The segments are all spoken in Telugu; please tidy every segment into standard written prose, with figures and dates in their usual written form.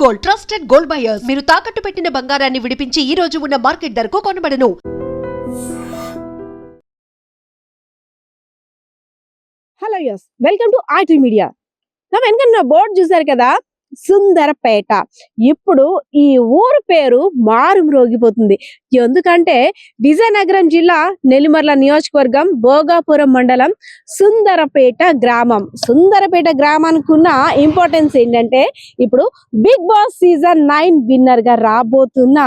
Gold, trusted gold buyers. మీరు తాకట్టు పెట్టిన బంగారాన్ని విడిపించి ఈ రోజు ఉన్న మార్కెట్ ధరకు కొనబడను. Hello yes, welcome to IT media. నా వెనక బోర్డు చూసారు కదా, సుందరపేట. ఇప్పుడు ఈ ఊరు పేరు మారుమ్రోగిపోతుంది. ఎందుకంటే విజయనగరం జిల్లా నెల్లిమర్ల నియోజకవర్గం భోగాపురం మండలం సుందరపేట గ్రామం. సుందరపేట గ్రామానికి ఉన్న ఇంపార్టెన్స్ ఏంటంటే, ఇప్పుడు బిగ్ బాస్ సీజన్ 9 విన్నర్ గా రాబోతున్న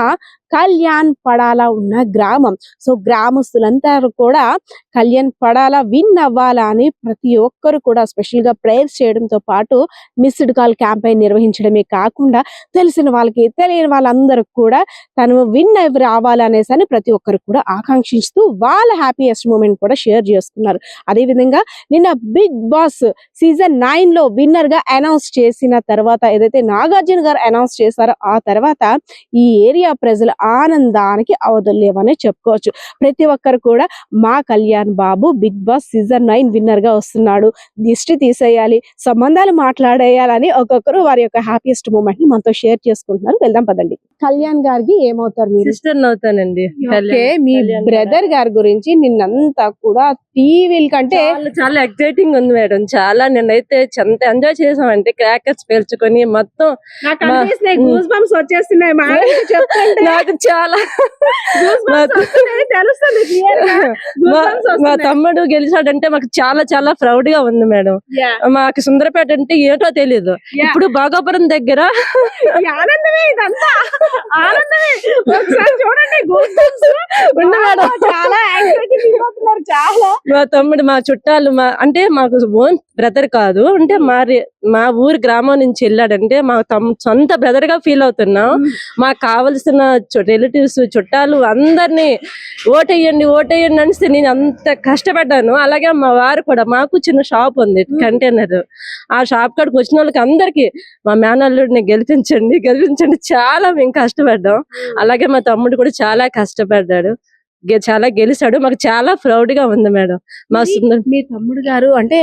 కళ్యాణ్ పడాల ఉన్న గ్రామం. సో గ్రామస్తులంతా కూడా కళ్యాణ్ పడాల విన్ అవ్వాలా అని ప్రతి ఒక్కరు కూడా స్పెషల్ గా ప్రేయర్స్ చేయడంతో పాటు మిస్డ్ కాల్ క్యాంపెయిన్ నిర్వహించడమే కాకుండా తెలిసిన వాళ్ళకి తెలియని వాళ్ళందరూ కూడా తను విన్ రావాలనేసి అని ప్రతి ఒక్కరు కూడా ఆకాంక్షిస్తూ వాళ్ళ హ్యాపీయెస్ట్ మూమెంట్ కూడా షేర్ చేసుకున్నారు. అదేవిధంగా నిన్న బిగ్ బాస్ సీజన్ 9 లో విన్నర్ గా అనౌన్స్ చేసిన తర్వాత, ఏదైతే నాగార్జున గారు అనౌన్స్ చేశారో ఆ తర్వాత ఈ ఏరియా ప్రజల ఆనందానికి అవధులేవనే చెప్పుకోవచ్చు. ప్రతి ఒక్కరు కూడా మా Kalyan Babu big Boss season 9 winner గా వస్తున్నాడు, దిష్టి తీసేయాలి, సంబంధాలు మాట్లాడేయాలని ఒక్కొక్కరు వారి యొక్క హ్యాపీయెస్ట్ మూమెంట్ ని మనతో షేర్ చేసుకుంటున్నారు. వెళ్దాం పదండి. కళ్యాణ్ గారికి ఏమవుతారు మీరు? సిస్టర్ అవుతానండి. ఓకే, మీ బ్రదర్ గారి గురించి నిన్నంతా కూడా టీవీల కంటే చాలా ఎక్సైటింగ్ ఉంది మేడం. చాలా నిన్నైతే ఎంత ఎంజాయ్ చేసామంటే క్రాకర్స్ పేల్చుకొని మొత్తం వచ్చేస్తున్నాయి. నాకు చాలా మా తమ్ముడు గెలిచాడంటే మాకు చాలా చాలా ప్రౌడ్ గా ఉంది మేడం. మాకు సుందరపేట అంటే ఏంటో తెలీదు. ఇప్పుడు భోగాపురం దగ్గర ఆనందమే, ఇదంతా ఆనందమే. చూడండి, చాలా మా తమ్ముడు, మా చుట్టాలు, అంటే మాకు ఓన్ బ్రదర్ కాదు, అంటే మా ఊరు గ్రామం నుంచి వెళ్ళాడంటే మా సొంత బ్రదర్ గా ఫీల్ అవుతున్నాం. మాకు కావలసిన రిలేటివ్స్, చుట్టాలు అందరినీ ఓటేయండి ఓటేయండి అనిస్తే నేను అంత కష్టపడ్డాను. అలాగే మా వారు కూడా, మాకు చిన్న షాప్ ఉంది కంటైనర్, ఆ షాప్ కాడికి వచ్చిన వాళ్ళకి అందరికి మా మేనల్లుడిని గెలిపించండి గెలిపించండి చాలా మేము కష్టపడ్డాం. అలాగే మా తమ్ముడు కూడా చాలా కష్టపడ్డాడు, చాలా గెలిచాడు. మాకు చాలా ప్రౌడ్ గా ఉంది మేడం. మా మీ తమ్ముడు గారు అంటే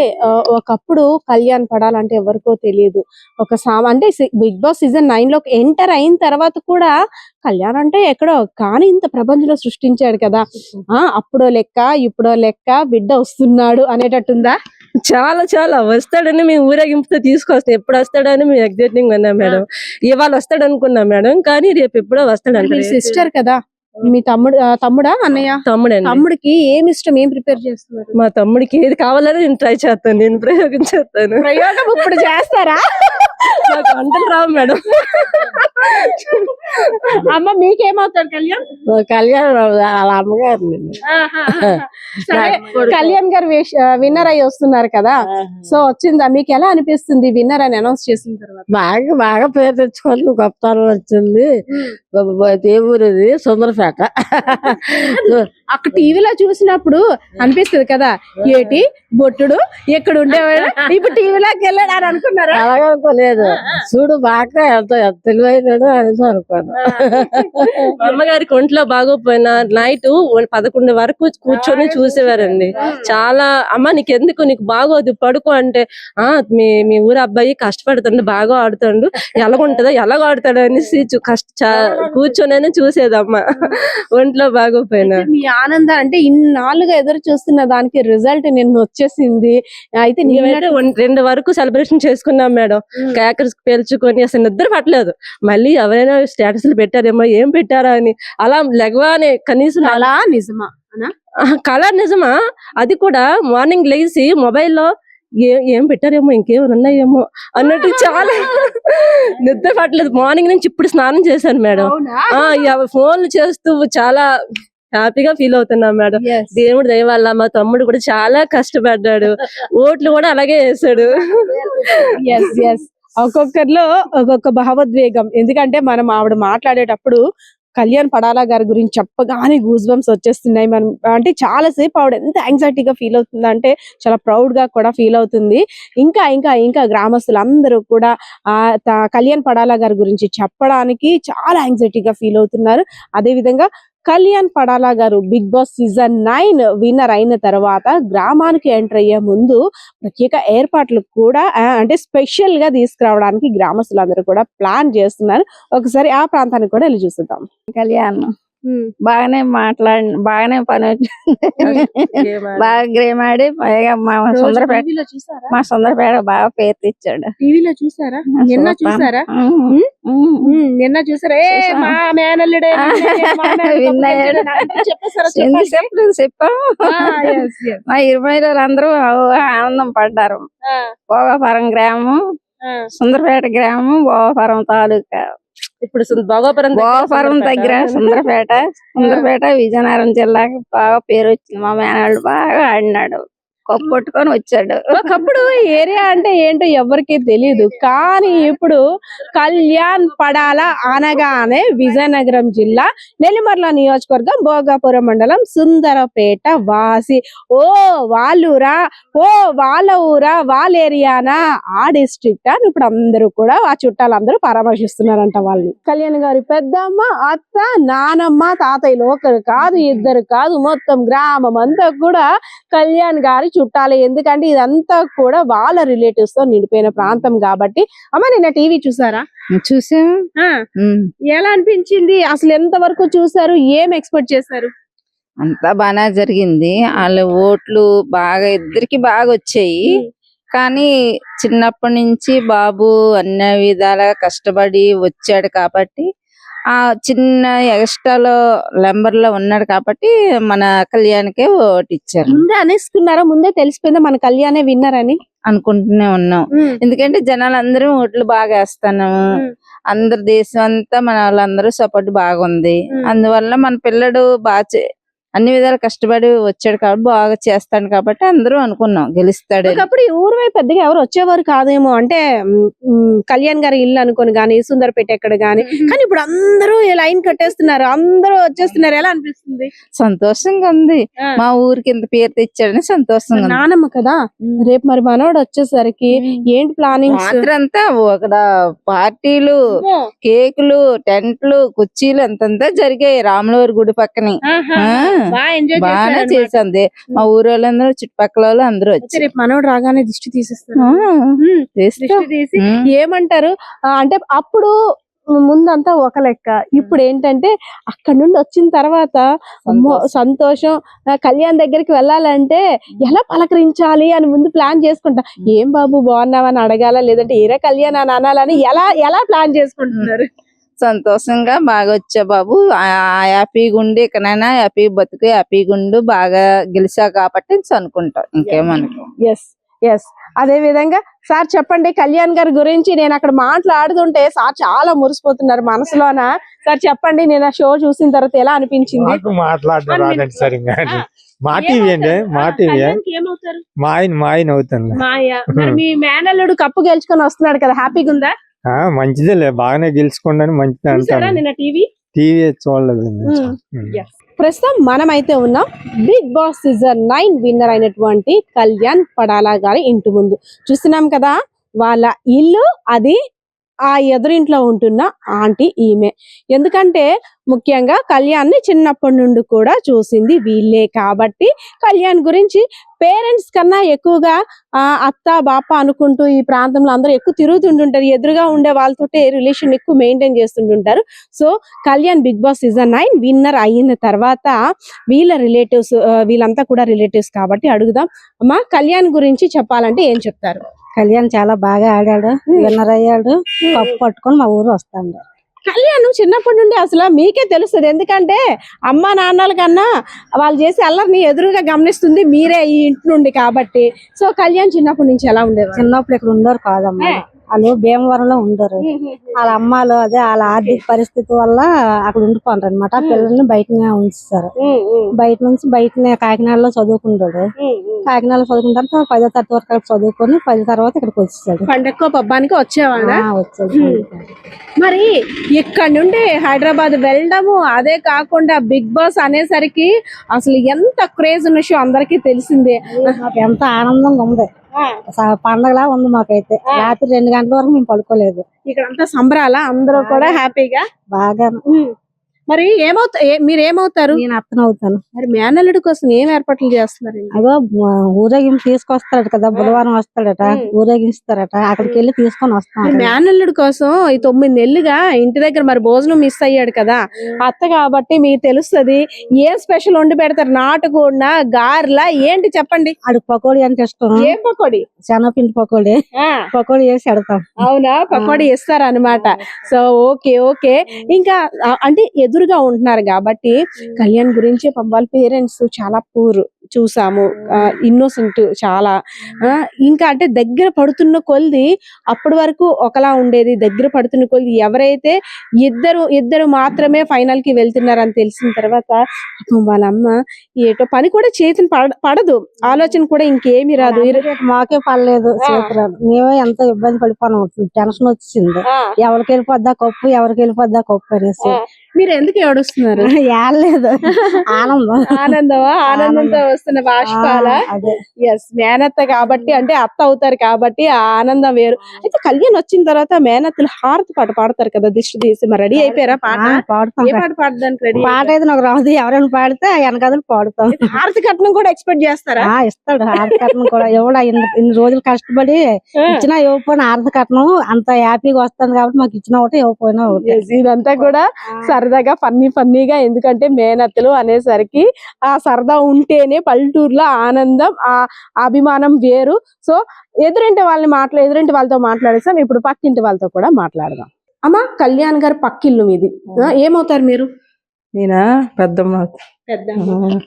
ఒకప్పుడు కళ్యాణ్ పడాలంటే ఎవరికో తెలియదు. అంటే బిగ్ బాస్ సీజన్ 9 లో ఎంటర్ అయిన తర్వాత కూడా కళ్యాణ్ అంటే ఎక్కడో కానీ ఇంత ప్రపంచంలో సృష్టించాడు కదా. అప్పుడో లెక్క ఇప్పుడో లెక్క బిడ్డ వస్తున్నాడు అనేటట్టుందా? చాలా చాలా వస్తాడని మేము ఊరేగింపుతో తీసుకొస్తాం. ఎప్పుడు వస్తాడని మేము ఎగ్జైటింగ్ ఉన్నాం మేడం. ఇవాళ వస్తాడు అనుకున్నాం మేడం, కానీ రేపు ఎప్పుడో వస్తాడు. సిస్టర్ కదా మీ తమ్ముడా అన్నయ్య? తమ్ముడికి ఏమి ఇష్టం, ఏం ప్రిపేర్ చేస్తున్నారు? మా తమ్ముడికి ఏది కావాలని నేను ట్రై చేస్తాను, నేను ప్రయోగం చేస్తాను. ప్రయోగం ఇప్పుడు చేస్తారా? నాకు వంటలు రావు మేడం. అమ్మ మీకేమవుతాడు కళ్యాణ్? కళ్యాణ్ వాళ్ళ అమ్మగారు. కళ్యాణ్ గారు విన్నర్ అయ్యి వస్తున్నారు కదా, సో వచ్చిందా మీకు? ఎలా అనిపిస్తుంది విన్నర్ అని అనౌన్స్ చేసిన తర్వాత? బాగా బాగా పేరు తెచ్చుకోవాలి, గొప్పతనం వచ్చింది. ఏ ఊరిది? సుందరపేట. అక్కడ టీవీలో చూసినప్పుడు అనిపిస్తుంది కదా, ఏటి బొట్టుడు ఎక్కడ ఉండేవాడు, ఇప్పుడు టీవీలోకి వెళ్ళాడు అని అనుకున్నారా? అలాగే అనుకోలేదు. చూడు బాగా ఎంత తెలివైనాడు అనేసి అనుకోను. అమ్మగారికి ఒంట్లో బాగోపోయినా నైట్ 11 వరకు కూర్చొని చూసేవారండి. చాలా, అమ్మ నీకెందుకు, నీకు బాగోదు పడుకో అంటే, మీ ఊరు అబ్బాయి కష్టపడుతుండు, బాగా ఆడుతాడు, ఎలాగుంటుందో ఎలాగ ఆడుతాడు అనేసి కూర్చొని చూసేదమ్మ ఒంట్లో బాగోపోయినా. మీ ఆనందం అంటే ఇన్నాళ్ళుగా ఎదురు చూస్తున్న దానికి రిజల్ట్ నిన్న వచ్చేసింది. అయితే 2 వరకు సెలబ్రేషన్ చేసుకున్నాం మేడం. క్రాకర్స్ పేల్చుకొని అసలు నిద్ర పట్టలేదు. మళ్ళీ ఎవరైనా స్టేటస్లు పెట్టారేమో, ఏం పెట్టారా అని అలా లెగవానే కనీసం. అలా నిజమా కళ నిజమా? అది కూడా మార్నింగ్ లేచి మొబైల్లో ఏం పెట్టారేమో, ఇంకేమైనా ఉన్నాయేమో అన్నట్టు చాలా నిద్ర పట్టలేదు. మార్నింగ్ నుంచి ఇప్పుడు స్నానం చేశాను మేడం. ఫోన్లు చేస్తూ చాలా హ్యాపీగా ఫీల్ అవుతున్నాం మేడం. దేవుడు దయ వల్ల మా తమ్ముడు కూడా చాలా కష్టపడ్డాడు, ఓట్లు కూడా అలాగే వేసాడు. ఒక్కొక్కరిలో ఒక్కొక్క భావోద్వేగం. ఎందుకంటే మనం ఆవిడ మాట్లాడేటప్పుడు కళ్యాణ్ పడాలా గారి గురించి చెప్పగానే గూస్ బంప్స్ వచ్చేస్తున్నాయి. మనం అంటే చాలా సేపు ఆవిడ ఎంత యాంగ్జైటీగా ఫీల్ అవుతుంది అంటే చాలా ప్రౌడ్ గా కూడా ఫీల్ అవుతుంది. ఇంకా ఇంకా ఇంకా గ్రామస్తులందరూ కూడా కళ్యాణ్ పడాలా గారి గురించి చెప్పడానికి చాలా యాంగ్జైటీగా ఫీల్ అవుతున్నారు. అదే విధంగా కళ్యాణ్ పడాలా గారు బిగ్ బాస్ సీజన్ 9 విన్నర్ అయిన తర్వాత గ్రామానికి ఎంటర్ అయ్యే ముందు ప్రత్యేక ఏర్పాట్లు కూడా అంటే స్పెషల్ గా తీసుకురావడానికి గ్రామస్తులందరూ కూడా ప్లాన్ చేస్తున్నారు. ఒకసారి ఆ ప్రాంతానికి కూడా వెళ్ళి చూద్దాం. కళ్యాణ్ బాగానే బాగానే పని బాగా గేమ్ ఆడి పైగా మా సుందరపేట బాగా పేరు తెచ్చాడు. టీవీలో చూసారా? నిన్న చూసారా? నిన్న చూసారా? చెప్పాము. మా 20 అందరూ ఆనందం పడ్డారు. భోగాపురం గ్రామం, సుందరపేట గ్రామం, భోగాపురం తాలూకా. ఇప్పుడు భోగాపురం దగ్గర సుందరపేట విజయనగరం జిల్లాకి బాగా పేరు వచ్చింది. మా మేనవాళ్ళు బాగా ఆడినాడు, కొట్టుకొని వచ్చాడు. ఒకప్పుడు ఏరియా అంటే ఏంటో ఎవరికి తెలియదు, కానీ ఇప్పుడు కళ్యాణ్ పడాల అనగానే విజయనగరం జిల్లా నెల్లిమర్ల నియోజకవర్గం భోగాపురం మండలం సుందరపేట వాసి. ఓ వాళ్ళూరా, ఓ వాళ్ళ ఊరా, వాళ్ళ ఏరియానా, ఆ డిస్ట్రిక్ట్ అని ఇప్పుడు అందరూ కూడా ఆ చుట్టాలందరూ పరామర్శిస్తున్నారంట వాళ్ళని. కళ్యాణ్ గారి పెద్దమ్మ, అత్త, నానమ్మ, తాతయ్యలు ఒకరు కాదు, ఇద్దరు కాదు, మొత్తం గ్రామం అంతా కూడా కళ్యాణ్ గారి చుట్టాలి. ఎందుకంటే ఇదంతా కూడా వాళ్ళ రిలేటివ్స్ తో నిండిపోయిన ప్రాంతం కాబట్టి. అమ్మ నిన్న టీవీ చూసారా? చూసాం. ఎలా అనిపించింది? అసలు ఎంత వరకు చూసారు? ఏం ఎక్స్పెక్ట్ చేశారు? అంతా బాగా జరిగింది. వాళ్ళ ఓట్లు బాగా ఇద్దరికి బాగా వచ్చాయి. కానీ చిన్నప్పటి నుంచి బాబు అన్ని విధాలుగా కష్టపడి వచ్చాడు కాబట్టి ఆ చిన్న ఎక్స్ట్రాలో నెంబర్ లో ఉన్నాడు కాబట్టి మన కళ్యాణ్కే ఓటు ఇచ్చారు. ముందే అనేసుకున్నారా? ముందే తెలిసిపోయిందా మన కళ్యాణే విన్నర్ అని? అనుకుంటూనే ఉన్నాం. ఎందుకంటే జనాలు అందరూ ఓట్లు బాగా వేస్తున్నాము. అందరు దేశం అంతా మన వాళ్ళందరూ సపోర్ట్ బాగుంది. అందువల్ల మన పిల్లడు బాగా అన్ని విధాలు కష్టపడి వచ్చాడు కాబట్టి బాగా చేస్తాడు కాబట్టి అందరూ అనుకున్నాం గెలుస్తాడు. ఒకప్పుడు ఈ ఊరు వైపు పెద్దగా ఎవరు వచ్చేవారు కాదేమో, అంటే కళ్యాణ్ గారి ఇల్లు అనుకోని గానీ, సుందరపేట ఎక్కడ గానీ. కానీ ఇప్పుడు అందరూ లైన్ కట్టేస్తున్నారు, అందరూ వచ్చేస్తున్నారు. ఎలా అనిపిస్తుంది? సంతోషంగా ఉంది. మా ఊరికి ఇంత పేరు తెచ్చాడని సంతోషంగా ఉంది. నానమ్మ కదా, రేపు మరి మనోడు వచ్చేసరికి ఏంటి ప్లానింగ్? రాత్రంతా అక్కడ పార్టీలు, కేకులు, టెంట్లు, కుర్చీలు అంతంతా జరిగాయి రాములవారి గుడి పక్కనే. బాగానే చేసింది. మా ఊరు వాళ్ళందరూ, చుట్టుపక్కల వాళ్ళు అందరూ వచ్చి రేపు మనోడు రాగానే దిష్టి తీసేస్తారు. ఏమంటారు అంటే అప్పుడు ముందంతా ఒక లెక్క, ఇప్పుడు ఏంటంటే అక్కడ నుండి వచ్చిన తర్వాత సంతోషం. కళ్యాణ్ దగ్గరికి వెళ్ళాలంటే ఎలా పలకరించాలి అని ముందు ప్లాన్ చేసుకుంటా. ఏం బాబు బాగున్నావని అడగాల, లేదంటే ఏరే కళ్యాణ్ అని అనాలని ఎలా ప్లాన్ చేసుకుంటున్నారు? సంతోషంగా బాగా వచ్చా బాబు, హ్యాపీగా ఉండి ఎక్కడైనా హ్యాపీ బతుకు, హ్యాపీగా ఉండు, బాగా గెలిచా కాబట్టి అనుకుంటాం. ఇంకేమనుకో. ఎస్ ఎస్ అదే విధంగా సార్ చెప్పండి కళ్యాణ్ గారి గురించి. నేను అక్కడ మాట్లాడుతుంటే సార్ చాలా మురిసిపోతున్నారు మనసులోన. సార్ చెప్పండి, నేను షో చూసిన తర్వాత ఎలా అనిపించింది? మాట్లాడడం రాదండి సరిగ్గా. మా టీవీ అండి, మా టీవీ. మా ఆయన అవుతుంది. మీ మేనల్లుడు కప్పు గెలుచుకొని వస్తున్నాడు కదా, హ్యాపీగా ఉందా? మంచిదేలే, బాగానే గెలుచుకోండి మంచిదే అంటాను. టీవీ చూడలేదు. ప్రస్తుతం మనమైతే ఉన్నాం బిగ్ బాస్ సీజన్ 9 విన్నర్ అయినటువంటి కళ్యాణ్ పడాలా గారి ఇంటి ముందు. చూస్తున్నాం కదా, వాళ్ళ ఇల్లు అది. ఆ ఎదురింట్లో ఉంటున్న ఆంటీ ఈమె. ఎందుకంటే ముఖ్యంగా కళ్యాణ్ ని చిన్నప్పటి నుండి కూడా చూసింది వీళ్ళే కాబట్టి కళ్యాణ్ గురించి పేరెంట్స్ కన్నా ఎక్కువగా అత్త బాప అనుకుంటూ ఈ ప్రాంతంలో అందరూ ఎక్కువ తిరుగుతుంటుంటారు. ఎదురుగా ఉండే వాళ్ళతో రిలేషన్ ఎక్కువ మెయింటైన్ చేస్తుంటుంటారు. So Kalyan Bigg Boss season 9 winner అయిన తర్వాత వీళ్ళ రిలేటివ్స్, వీళ్ళంతా కూడా రిలేటివ్స్ కాబట్టి అడుగుదాం. అమ్మా, కళ్యాణ్ గురించి చెప్పాలంటే ఏం చెప్తారు? కళ్యాణ్ చాలా బాగా ఆడాడు, విన్నర్ అయ్యాడు, కప్పు పట్టుకొని మా ఊరు వస్తాడు. కళ్యాణ్ చిన్నప్పటి నుండి అసలు మీకే తెలుస్తుంది, ఎందుకంటే అమ్మ నాన్నల కన్నా వాళ్ళు చేసే అల్లరిని ఎదురుగా గమనిస్తుంది మీరే ఈ ఇంటి నుండి కాబట్టి. సో కళ్యాణ్ చిన్నప్పటి నుంచి ఎలా ఉండేవారు? చిన్నప్పుడు ఇక్కడ ఉండరు కాదమ్మా, వాళ్ళు భీమవరంలో ఉండరు. వాళ్ళ అమ్మాలు అదే వాళ్ళ ఆర్థిక పరిస్థితి వల్ల అక్కడ ఉండిపోతారు అనమాట. పిల్లల్ని బయటనే ఉంచుతారు. బయటనే కాకినాడలో చదువుకుంటాడు. కాకినాడలో చదువుకున్న తర్వాత 10వ తరగతి వరకు చదువుకొని 10 తర్వాత ఇక్కడికి వచ్చేసాడు. పండగ పబ్బానికి వచ్చేవాళ్ళ. వచ్చాడు. మరి ఇక్కడ నుండి హైదరాబాద్ వెళ్ళడము, అదే కాకుండా బిగ్ బాస్ అనేసరికి అసలు ఎంత క్రేజ్ ఉన్న షో అందరికీ తెలిసిందే. ఎంత ఆనందంగా ఉంది, పండగలా ఉంది మాకైతే. రాత్రి 2 గంటల వరకు మేము పడుకోలేదు. ఇక్కడ అంతా సంబరాల, అందరూ కూడా హ్యాపీగా బాగా. మరి మీరు ఏమవుతారు? నేను అత్తనవుతాను. మరి మేనల్లుడి కోసం ఏం ఏర్పాట్లు చేస్తున్నారు? అగో ఊరేగింపు తీసుకొస్తాడట కదా, బుధవారం వస్తాడట, ఊరేగిస్తారట, అక్కడికి వెళ్ళి తీసుకొని వస్తాం. మేనల్లుడి కోసం ఈ 9 నెలలుగా ఇంటి దగ్గర మరి భోజనం మిస్ అయ్యాడు కదా, అత్త కాబట్టి మీకు తెలుస్తది ఏం స్పెషల్ వండి పెడతారు. నాటుకోడినా గారెలా ఏంటి చెప్పండి? ఆడికి పకోడీ అంటే ఇష్టం. ఏం పకోడి? శనగపిండి పకోడీ. పకోడీ వేసి పెడతాం. అవునా, పకోడీ ఇస్తారు అనమాట. So okay okay. ఇంకా అంటే ఎదురుగా ఉంటున్నారు కాబట్టి కళ్యాణ్ గురించి వాళ్ళ పేరెంట్స్ చాలా పూర్ చూసాము, ఇన్నోసెంట్ చాలా. ఇంకా అంటే దగ్గర పడుతున్న కొలిది అప్పటి వరకు ఒకలా ఉండేది, దగ్గర పడుతున్న కొలిది ఎవరైతే ఇద్దరు మాత్రమే ఫైనల్ కి వెళ్తున్నారని తెలిసిన తర్వాత వాళ్ళ అమ్మ ఏటో పని కూడా చేతిని పడదు, ఆలోచన కూడా ఇంకేమీ రాదు. మాకే పడలేదు, మేమే ఎంత ఇబ్బంది పడిపోయినాం, టెన్షన్ వచ్చింది. ఎవరికి వెళ్ళిపోద్దా కప్పు, ఎవరికి వెళ్ళిపోద్దా కప్పు అనేసి. మీరు ఎందుకు ఏడుస్తున్నారు? ఏడలేదు, ఆనందం. ఆనందంతో వస్తున్న బాష్పాల. ఎస్, మేనత్త కాబట్టి అంటే అత్త అవుతారు కాబట్టి ఆ ఆనందం వేరు. అయితే కళ్యాణ్ వచ్చిన తర్వాత మేనత్తలు హారతి పాట పాడతారు కదా దిష్టి తీసి. మరి రెడీ అయిపోయారా? పాట పాడుతాం. ఏ పాట పాడడానికి రెడీ? పాట అయితే నాకు రాదు, ఎవరైనా పాడితే వెనకదలు పాడుతాం. హారతి కట్నం కూడా ఎక్స్పెక్ట్ చేస్తారా? ఇస్తాడు హారతి కట్నం కూడా. ఎవడా ఇన్ని రోజులు కష్టపడి ఇచ్చినా ఇవ్వకపోయినా హారతి కట్నం అంత హ్యాపీగా వస్తుంది కాబట్టి మాకు ఇచ్చిన ఒకటి ఇవ్వకపోయినా ఒకటి. ఇదంతా కూడా సరదాగా ఫన్నీగా, ఎందుకంటే మేనత్తలు అనేసరికి ఆ సరదా ఉంటేనే పల్లెటూరులో ఆనందం, ఆ అభిమానం వేరు. సో ఎదురింటి వాళ్ళతో మాట్లాడేసాం, ఇప్పుడు పక్కింటి వాళ్ళతో కూడా మాట్లాడదాం. అమ్మా, కళ్యాణ్ గారు పక్కిల్లు మీది, ఏమవుతారు మీరు? నేనా పెద్దమ్మ.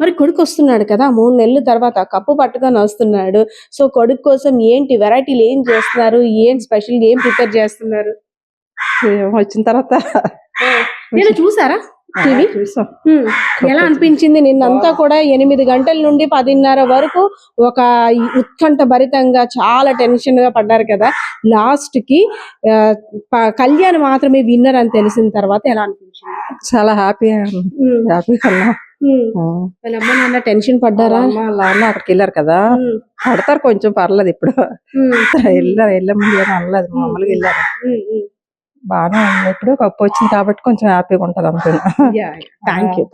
మరి కొడుకు వస్తున్నాడు కదా 3 నెలల తర్వాత, కప్పు పట్టుకొని వస్తున్నాడు. సో కొడుకు కోసం ఏంటి వెరైటీలు ఏం చేస్తున్నారు, ఏం స్పెషల్ ఏం ప్రిపేర్ చేస్తున్నారు? వచ్చిన తర్వాత నేను చూసారా టీవీ? ఎలా అనిపించింది? నిన్నంతా కూడా 8 గంటల నుండి 10:30 వరకు ఒక ఉత్కంఠ భరితంగా చాలా టెన్షన్ గా పడ్డారు కదా. లాస్ట్ కి కళ్యాణ్ మాత్రమే విన్నర్ అని తెలిసిన తర్వాత ఎలా అనిపించింది? చాలా హ్యాపీగా ఉన్నా. వాళ్ళ అమ్మ నాన్న టెన్షన్ పడ్డారా? నాన్న అక్కడికి వెళ్ళారు కదా, పడతారు కొంచెం, పర్లేదు. ఇప్పుడు వెళ్ళే ముందు అనలేదు, మామూలుగా వెళ్ళారు. బాగానే ఉంది. ఇప్పుడు కప్పు వచ్చింది కాబట్టి కొంచెం హ్యాపీగా ఉంటది అంతే. Thank you.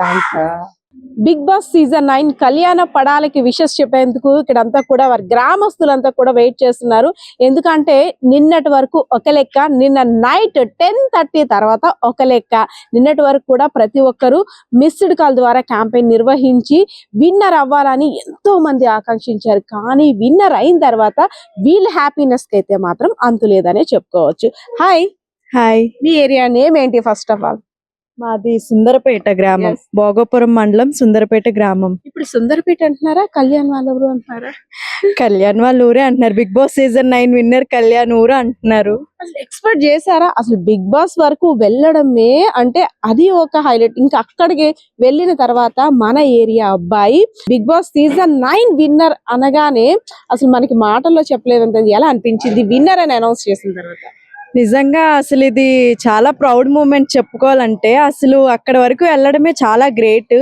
Big Boss season 9 Kalyan పడాలకి wishes చెప్పేందుకు ఇక్కడంతా కూడా వారి గ్రామస్తులంతా కూడా వెయిట్ చేస్తున్నారు. ఎందుకంటే నిన్నటి వరకు ఒక లెక్క, నిన్న నైట్ 10:30 తర్వాత ఒక లెక్క. నిన్నటి వరకు కూడా ప్రతి ఒక్కరు మిస్డ్ కాల్ ద్వారా క్యాంపెయిన్ నిర్వహించి విన్నర్ అవ్వాలని ఎంతో మంది ఆకాంక్షించారు. కానీ విన్నర్ అయిన తర్వాత వీళ్ళ హ్యాపీనెస్ కి అయితే మాత్రం అంతు లేదనే చెప్పుకోవచ్చు. హాయ్. మీ ఏరియా నేమ్ ఏంటి? ఫస్ట్ ఆఫ్ ఆల్ మాది సుందరపేట గ్రామం, భోగపురం మండలం, సుందరపేట గ్రామం. ఇప్పుడు సుందరపేట అంటున్నారా, కళ్యాణ్ వాళ్ళ ఊరు అంటున్నారా? కళ్యాణ్ వాళ్ళ ఊరే అంటున్నారు. Big Boss season 9 winner Kalyan ఊరు అంటున్నారు. అసలు ఎక్స్పెక్ట్ చేశారా? అసలు బిగ్ బాస్ వరకు వెళ్ళడమే అంటే అది ఒక హైలైట్. ఇంకా అక్కడికి వెళ్ళిన తర్వాత మన ఏరియా అబ్బాయి బిగ్ బాస్ సీజన్ 9 విన్నర్ అనగానే అసలు మనకి మాటల్లో చెప్పలేదంత. ఎలా అనిపించింది విన్నర్ అని అనౌన్స్ చేసిన తర్వాత? నిజంగా అసలు ఇది చాలా ప్రౌడ్ మూమెంట్ చెప్పుకోవాలంటే. అసలు అక్కడ వరకు వెళ్ళడమే చాలా గ్రేట్.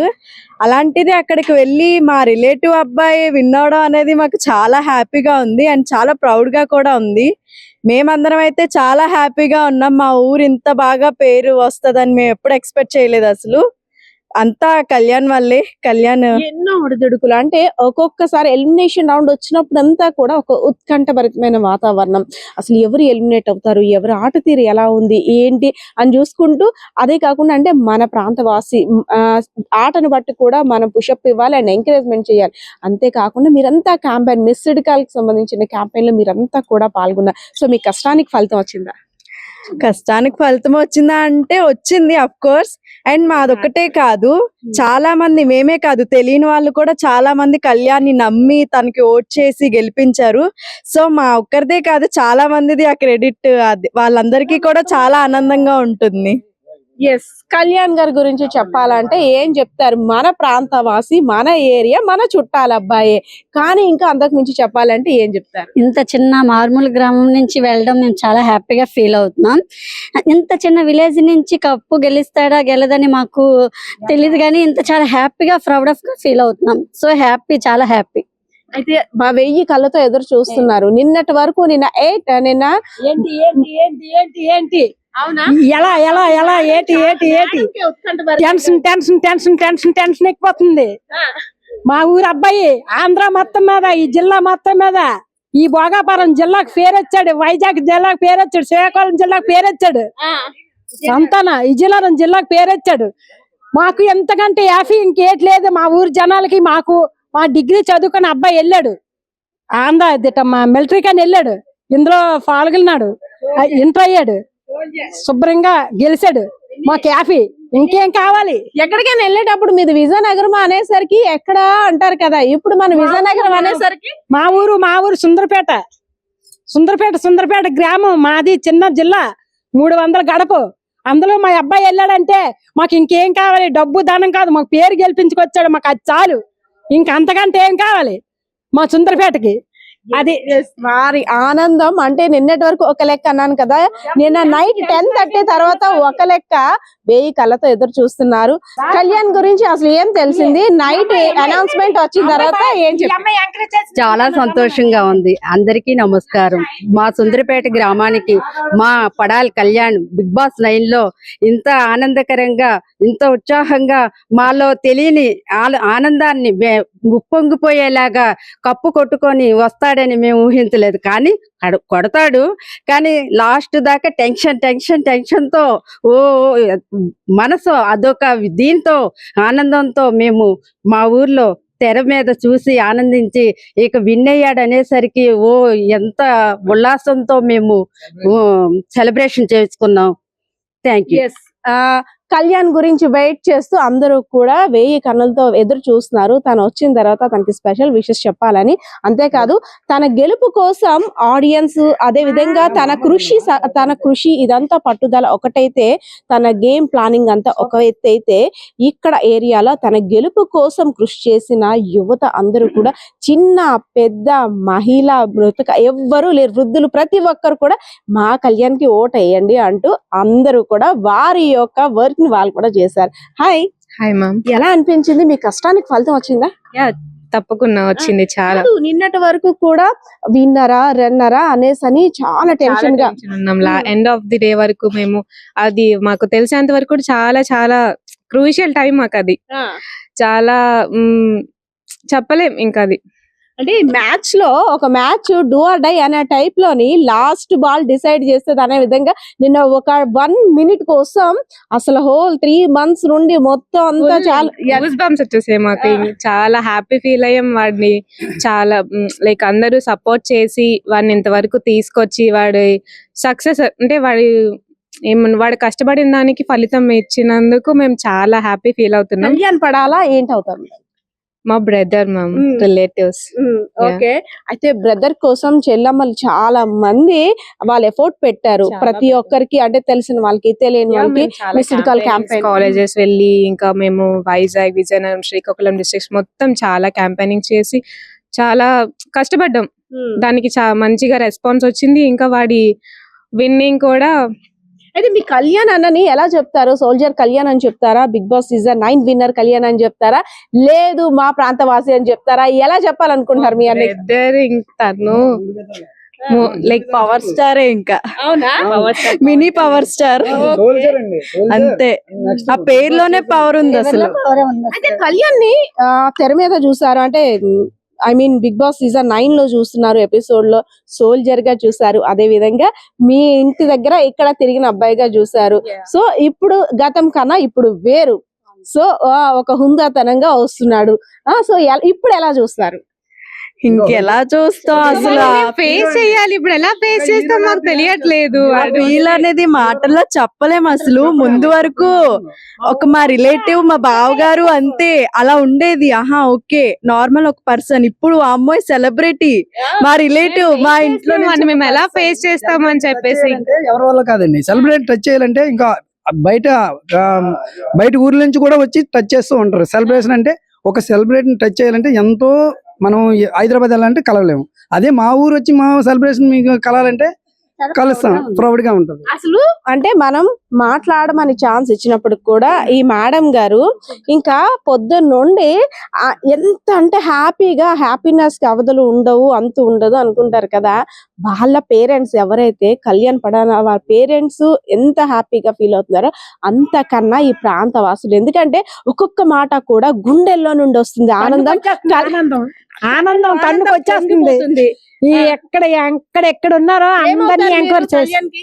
అలాంటిది అక్కడికి వెళ్ళి మా రిలేటివ్ అబ్బాయి విన్ అవడం అనేది మాకు చాలా హ్యాపీగా ఉంది అండ్ చాలా ప్రౌడ్ గా కూడా ఉంది. మేమందరం అయితే చాలా హ్యాపీగా ఉన్నాం. మా ఊరు ఇంత బాగా పేరు వస్తుందని మేము ఎప్పుడు ఎక్స్పెక్ట్ చేయలేదు. అసలు అంతా కళ్యాణ్ వల్లే. కళ్యాణ్ ఎన్నో ఒడిదుడుకులు అంటే ఒక్కొక్కసారి ఎలిమినేషన్ రౌండ్ వచ్చినప్పుడు అంతా కూడా ఒక ఉత్కంఠభరితమైన వాతావరణం. అసలు ఎవరు ఎలిమినేట్ అవుతారు, ఎవరు ఆట తీరు ఎలా ఉంది ఏంటి అని చూసుకుంటూ, అదే కాకుండా అంటే మన ప్రాంతవాసి ఆటను బట్టి కూడా మనం పుషప్ ఇవ్వాలి అండ్ ఎంకరేజ్మెంట్ చేయాలి. అంతేకాకుండా మీరంతా క్యాంపెయిన్ మిస్డ్ కాల్ కి సంబంధించిన క్యాంపెయిన్ లో మీరంతా కూడా పాల్గొన్నారు. సో మీ కష్టానికి ఫలితం వచ్చిందా? కష్టానికి ఫలితం వచ్చిందా అంటే వచ్చింది, అఫ్ కోర్స్. అండ్ మాదొక్కటే కాదు, చాలా మంది, మేమే కాదు తెలియని వాళ్ళు కూడా చాలా మంది కళ్యాణ్ని నమ్మి తనకి ఓట్ చేసి గెలిపించారు. సో మా ఒక్కరిదే కాదు, చాలా మందిది ఆ క్రెడిట్. వాళ్ళందరికీ కూడా చాలా ఆనందంగా ఉంటుంది. ఎస్, కళ్యాణ్ గారి గురించి చెప్పాలంటే ఏం చెప్తారు? మన ప్రాంతవాసి, మన ఏరియా, మన చుట్టాల అబ్బాయే. కానీ ఇంకా అంతకు మించి చెప్పాలంటే ఏం చెప్తారు? ఇంత చిన్న మారుమూల గ్రామం నుంచి వెళ్ళడం మేము చాలా హ్యాపీగా ఫీల్ అవుతున్నాం. ఇంత చిన్న విలేజ్ నుంచి కప్పు గెలుస్తాడా గెలదని మాకు తెలియదు, కానీ ఇంత చాలా హ్యాపీగా ప్రౌడ్ ఆఫ్ గా ఫీల్ అవుతున్నాం. సో హ్యాపీ, చాలా హ్యాపీ. అయితే 1000 కళ్ళతో ఎదురు చూస్తున్నారు. నిన్నటి వరకు నిన్న 8 నిన్న ఏంటి ఎలా ఎలా ఎలా ఏటి ఏటి ఏటి టెన్షన్ ఎక్కిపోతుంది. మా ఊరు అబ్బాయి ఆంధ్ర మొత్తం మీద, ఈ జిల్లా మొత్తం మీద, ఈ భోగాపురం జిల్లాకు పేరొచ్చాడు, వైజాగ్ జిల్లాకు పేరొచ్చాడు, శ్రీకాకుళం జిల్లాకు పేరొచ్చాడు, సంతాన విజయనగరం జిల్లాకు పేరొచ్చాడు. మాకు ఎంతకంటే యాఫీ ఇంకేటి లేదు. మా ఊరు జనాలకి మాకు మా డిగ్రీ చదువుకుని అబ్బాయి వెళ్ళాడు ఆంధ్ర మా మిలిటరీ కానీ వెళ్ళాడు, ఇందులో పాల్గొన్నాడు, ఇంటర్ అయ్యాడు, శుభ్రంగా గెలిచాడు. మాకు యాఫీ ఇంకేం కావాలి? ఎక్కడికైనా వెళ్ళేటప్పుడు మీది విజయనగరం అనేసరికి ఎక్కడ అంటారు కదా, ఇప్పుడు మన విజయనగరం అనేసరికి మా ఊరు సుందరపేట గ్రామం మాది, చిన్న జిల్లా, 300 గడప. అందులో మా అబ్బాయి వెళ్ళాడంటే మాకు ఇంకేం కావాలి? డబ్బు ధనం కాదు, మాకు పేరు గెలిపించుకొచ్చాడు, మాకు అది చాలు. ఇంకా అంతకంటే ఏం కావాలి మా సుందరపేటకి? అది వారి ఆనందం అంటే నిన్నటి వరకు ఒక లెక్క అన్నాను కదా, నిన్న నైట్ 10:30 తర్వాత ఒక లెక్క 1000 కళ్ళతో ఎదురు చూస్తున్నారు. కళ్యాణ్ గురించి అసలు ఏం తెలిసింది? నైట్ అనౌన్స్మెంట్ వచ్చిన తర్వాత ఏం చెప్పారు? చాలా సంతోషంగా ఉంది. అందరికీ నమస్కారం. మా సుందరపేట గ్రామానికి మా పడాల్ కళ్యాణ్ బిగ్ బాస్ 9 లో ఇంత ఆనందకరంగా, ఇంత ఉత్సాహంగా, మాలో తెలియని ఆనందాన్ని ఉప్పొంగిపోయేలాగా కప్పు కొట్టుకొని వస్తాడని మేము ఊహించలేదు. కానీ కొడతాడు, కానీ లాస్ట్ దాకా టెన్షన్ తో ఓ మనసు అదొక దీంతో ఆనందంతో మేము మా ఊర్లో తెర మీద చూసి ఆనందించి ఇక విన్ అయ్యాడు అనేసరికి ఎంత ఉల్లాసంతో మేము సెలబ్రేషన్ చేసుకున్నాం. Thank you. కళ్యాణ్ గురించి వెయిట్ చేస్తూ అందరూ కూడా 1000 కన్నులతో ఎదురు చూస్తున్నారు. తను వచ్చిన తర్వాత తనకి స్పెషల్ విషెస్ చెప్పాలని. అంతేకాదు తన గెలుపు కోసం ఆడియన్స్, అదే విధంగా తన కృషి ఇదంతా పట్టుదల ఒకటైతే, తన గేమ్ ప్లానింగ్ అంతా ఒక ఎత్తు అయితే, ఇక్కడ ఏరియాలో తన గెలుపు కోసం కృషి చేసిన యువత అందరూ కూడా, చిన్న పెద్ద మహిళ మృతక ఎవ్వరూ లేరు, వృద్ధులు ప్రతి ఒక్కరు కూడా మా కళ్యాణ్ కి ఓట్ వేయండి అంటూ అందరూ కూడా వారి యొక్క వర్క్ ని వాళ్ళు కూడా చేశారు. హాయ్ మ్యామ్, ఎలా అనిపించింది? మీ కష్టానికి ఫలితం వచ్చిందా? తప్పకుండా వచ్చింది. చాలా నిన్నటి వరకు కూడా విన్నరా రన్నరా అనేసని చాలా టెన్షన్ గా ఉన్నాం. ఎండ్ ఆఫ్ ది డే వరకు మేము, అది మాకు తెలిసేంత వరకు కూడా చాలా చాలా క్రూషియల్ టైం మాకు. అది చాలా చెప్పలేం ఇంకా. అది అంటే మ్యాచ్ లో ఒక మ్యాచ్ డూ ఆర్ డై అనే టైప్ లోని లాస్ట్ బాల్ డిసైడ్ చేస్తుంది అనే విధంగా నిన్న ఒక 1 minute కోసం అసలు హోల్ 3 months నుండి మొత్తం అంతా చాలా గూస్ బంప్స్ వచ్చేసాయి మాకు. చాలా హ్యాపీ ఫీల్ అయ్యాం. వాడిని చాలా లైక్ అందరూ సపోర్ట్ చేసి వాడిని ఇంతవరకు తీసుకొచ్చి వాడి సక్సెస్ అంటే వాడు కష్టపడిన దానికి ఫలితం ఇచ్చినందుకు మేము చాలా హ్యాపీ ఫీల్ అవుతున్నాం. కళ్యాణ్ పడాలా ఏంటవుతారు? మా బ్రదర్, మ్యామ్, రిలేటివ్స్. ఓకే. అయితే బ్రదర్ కోసం చెల్లమ్మలు చాలా మంది వాళ్ళు ఎఫోర్ట్ పెట్టారు. ప్రతి ఒక్కరికి అంటే తెలిసిన వాళ్ళకి, తెలియని వాళ్ళకి మిస్డ్ కాల్ క్యాంపెయిన్, కాలేజెస్ వెళ్ళి, ఇంకా మేము వైజాగ్, విజయనగరం, శ్రీకాకుళం డిస్ట్రిక్ట్స్ మొత్తం చాలా క్యాంపెయినింగ్ చేసి చాలా కష్టపడ్డాం. దానికి మంచిగా రెస్పాన్స్ వచ్చింది. ఇంకా వాడి విన్నింగ్ కూడా. అయితే మీ కళ్యాణ్ అన్నని ఎలా చెప్తారు? సోల్జర్ కళ్యాణ్ అని చెప్తారా? Big Boss season 9 winner Kalyan అని చెప్తారా? లేదు మా ప్రాంతవాసి అని చెప్తారా? ఎలా చెప్పాలనుకుంటారు మీ అన్న? తను లైక్ పవర్ స్టారే, ఇంకా అవునా? మినీ పవర్ స్టార్ అంతే. ఆ పేరులోనే పవర్ ఉంది అసలు. అయితే కళ్యాణ్ ని తెర మీద చూసారు అంటే, I mean Big Boss season 9 లో చూస్తున్నారు, ఎపిసోడ్ లో సోల్జర్ గా చూసారు, అదే విధంగా మీ ఇంటి దగ్గర ఇక్కడ తిరిగిన అబ్బాయిగా చూసారు. సో ఇప్పుడు గతం కన్నా ఇప్పుడు వేరు, సో ఒక హుందాతనంగా వస్తున్నాడు. సో ఇప్పుడు ఎలా చూస్తారు? ఇంకెలా చూస్తాం అసలు? ఫేస్ చేయాలి. ఇప్పుడు ఎలా ఫేస్ చేస్తాం మాకు తెలియట్లేదు. ఫీల్ అనేది మాటల్లో చెప్పలేం అసలు. ముందు వరకు ఒక మా రిలేటివ్, మా బావగారు అంతే అలా ఉండేది. ఓకే నార్మల్ ఒక పర్సన్. ఇప్పుడు అమ్మాయి సెలబ్రిటీ, మా రిలేటివ్, మా ఇంట్లో మేము ఎలా ఫేస్ చేస్తామని చెప్పేసి. ఎవరి వల్ల కాదండి. సెలబ్రిటీ టచ్ చేయాలంటే ఇంకా బయట ఊర్ల నుంచి కూడా వచ్చి టచ్ చేస్తూ ఉంటారు. సెలబ్రేషన్ అంటే ఒక సెలబ్రిటీని టచ్ చేయాలంటే ఎంతో, మనం హైదరాబాద్ వెళ్ళాలంటే కలవలేము. అదే మా ఊరు వచ్చి మా సెలబ్రేషన్ మీకు కలాలంటే కలుస్తాం, ప్రౌడ్ గా ఉంటది. అసలు అంటే మనం మాట్లాడమని ఛాన్స్ ఇచ్చినప్పుడు కూడా ఈ మేడం గారు ఇంకా పొద్దున్న నుండి ఎంత అంటే హ్యాపీనెస్ కి అవధులు ఉండవు, అంతు ఉండదు అనుకుంటారు కదా. వాళ్ళ పేరెంట్స్ ఎవరైతే కళ్యాణ్ పడాల వాళ్ళ పేరెంట్స్ ఎంత హ్యాపీగా ఫీల్ అవుతున్నారో అంతకన్నా ఈ ప్రాంత వాసులు, ఎందుకంటే ఒక్కొక్క మాట కూడా గుండెల్లో నుండి వస్తుంది. ఆనందం కన్నుకు వచ్చేస్తుంది. ఈ ఎక్కడ ఉన్నారో అందరినీ ఎంక్వైరీ చేసి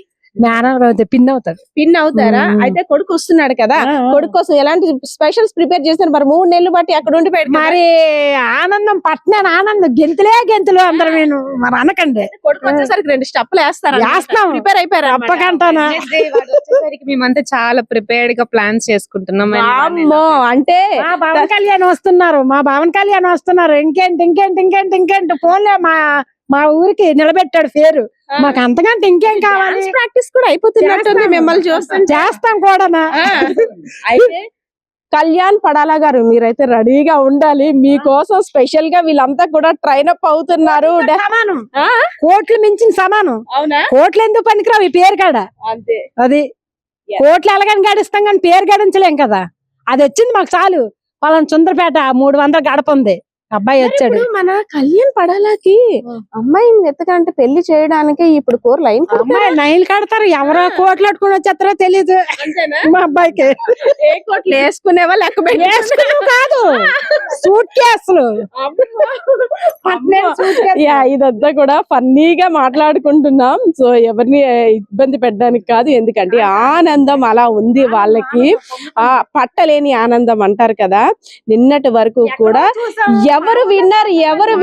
పిన్ అవుతారా? అయితే కొడుకు వస్తున్నాడు కదా, కొడుకు కోసం ఎలాంటి స్పెషల్స్ ప్రిపేర్ చేస్తారు మరి? 3 నెలలు బట్టి అక్కడ ఉండి మరి ఆనందం పట్టినాను, ఆనందం గెంతులు అందరు నేను మరి అనకండి. కొడుకు వచ్చేసరికి 2 స్టెప్పులు వేస్తాం, ప్రిపేర్ అయిపోయారు అప్పకంటానా? మేమంతా చాలా ప్రిపేర్డ్ గా ప్లాన్స్ చేసుకుంటున్నాం. అంటే మా పవన్ కళ్యాణ్ వస్తున్నారు, ఇంకేంటి ఫోన్లే మా ఊరికి నిలబెట్టాడు పేరు. మాకు అంతకంటే ఇంకేం కావాలి? ప్రాక్టీస్ కూడా అయిపోతున్నట్టుంది మిమ్మల్ని చేస్తాం కూడా. అయితే కళ్యాణ్ పడాలా గారు మీరైతే రెడీగా ఉండాలి, మీకోసం స్పెషల్ గా వీళ్ళంతా కూడా ట్రైన్ అప్ అవుతున్నారు. సమానం, కోట్లు మించిన సమానం. అవునా? కోట్లు ఎందుకు పనికిరావు ఈ పేరు కాడ. అంతే, అది కోట్లు ఎలాగని గడిస్తాం కానీ పేరు గడించలేం కదా. అది వచ్చింది మాకు చాలు. వాళ్ళని సుందరపేట 300 గడప ఉంది, అబ్బాయి వచ్చాడు. మన కళ్యాణ్ పడాలకి అమ్మాయిని ఎత్తకంటే పెళ్లి చేయడానికి ఇప్పుడు 4 లైన్లు కడతారు. ఎవరో కోట్లు అట్టుకుని వచ్చేస్తారో తెలీదు మా అబ్బాయికి. ఏ కోట్లు వేసుకునేవా లేకపోతే కాదు, సూట్ కేసులు. ఇదంతా కూడా ఫన్నీగా మాట్లాడుకుంటున్నాం. సో ఎవరిని ఇబ్బంది పెట్టడానికి కాదు, ఎందుకంటే ఆనందం అలా ఉంది వాళ్ళకి, పట్టలేని ఆనందం అంటారు కదా. నిన్నటి వరకు కూడా ఎవరు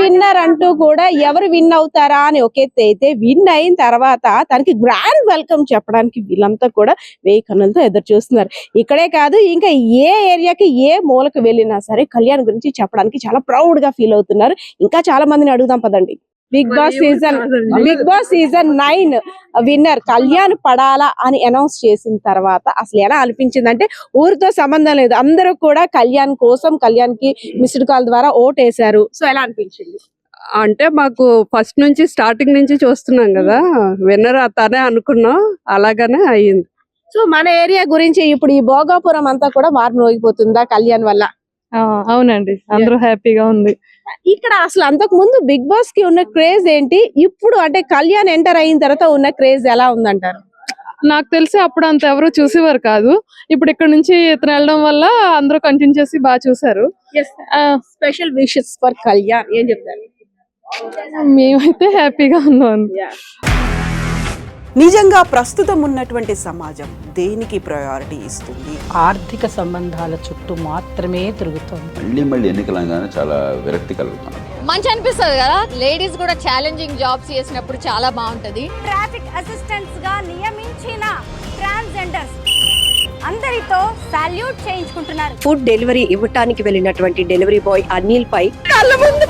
విన్నర్ అంటూ కూడా ఎవరు విన్ అవుతారా అని ఒక ఎత్తు అయితే, విన్ అయిన తర్వాత తనకి గ్రాండ్ వెల్కమ్ చెప్పడానికి వీళ్ళంతా కూడా 1000 కన్నులతో ఎదురు చూస్తున్నారు. ఇక్కడే కాదు, ఇంకా ఏ ఏరియాకి ఏ మూలకు వెళ్ళినా సరే కళ్యాణ్ గురించి చెప్పడానికి చాలా ప్రౌడ్ గా ఫీల్ అవుతున్నారు. ఇంకా చాలా మందిని అడుగుదాం పదండి. Big Boss season 9 winner Kalyan Padala అని అనౌన్స్ చేసిన తర్వాత అసలు ఎలా అనిపించింది అంటే, ఊరితో సంబంధం లేదు, అందరూ కూడా కళ్యాణ్ కోసం, కళ్యాణ్ కి మిస్డ్ కాల్ ద్వారా ఓటేశారు. సో ఎలా అనిపించింది? అంటే మాకు ఫస్ట్ నుంచి స్టార్టింగ్ నుంచి చూస్తున్నాం కదా, విన్నర్ తనే అనుకున్నాం, అలాగనే అయ్యింది. సో మన ఏరియా గురించి ఇప్పుడు ఈ భోగాపురం అంతా కూడా మారుమోగిపోతుందా కళ్యాణ్ వల్ల? అవునండి, అందరూ హ్యాపీగా ఉంది. ఇక్కడ అసలు అంతకు ముందు బిగ్ బాస్ కి ఉన్న క్రేజ్ ఏంటి, ఇప్పుడు అంటే కళ్యాణ్ ఎంటర్ అయిన తర్వాత ఉన్న క్రేజ్ ఎలా ఉందంటారు? నాకు తెలిసి అప్పుడు అంత ఎవరు చూసేవారు కాదు. ఇప్పుడు ఇక్కడ నుంచి ఇతను వెళ్ళడం వల్ల అందరూ కంటిన్యూ చేసి బాగా చూసారు. స్పెషల్ విషెస్ ఫర్ కళ్యాణ్ ఏం చెప్తారు? మేమైతే హ్యాపీగా ఉన్నాం. నిజంగా ప్రస్తుతం ఉన్నటువంటి సమాజం దేనికి ప్రయారిటీ ఇస్తుంది? ఆర్థిక సంబంధాల చుట్టూ మాత్రమే తిరుగుతుంది. మళ్ళీ ఎన్నికలంగానే చాలా విరక్తి కలుగుతాను. మంచి అనిపిస్తుంది కదా, లేడీస్ కూడా ఛాలెంజింగ్ జాబ్స్ చేసినప్పుడు చాలా బాగుంటది. ట్రాఫిక్ అసిస్టెంట్స్ గా నియమించిన ట్రాన్స్జెండర్స్ అందరితో సాల్యూట్ చేయించుకుంటున్నారు. ఫుడ్ డెలివరీ ఇవ్వటానికి వెళ్ళినటువంటి డెలివరీ బాయ్ అనిల్ పై కళ్ళ ముందు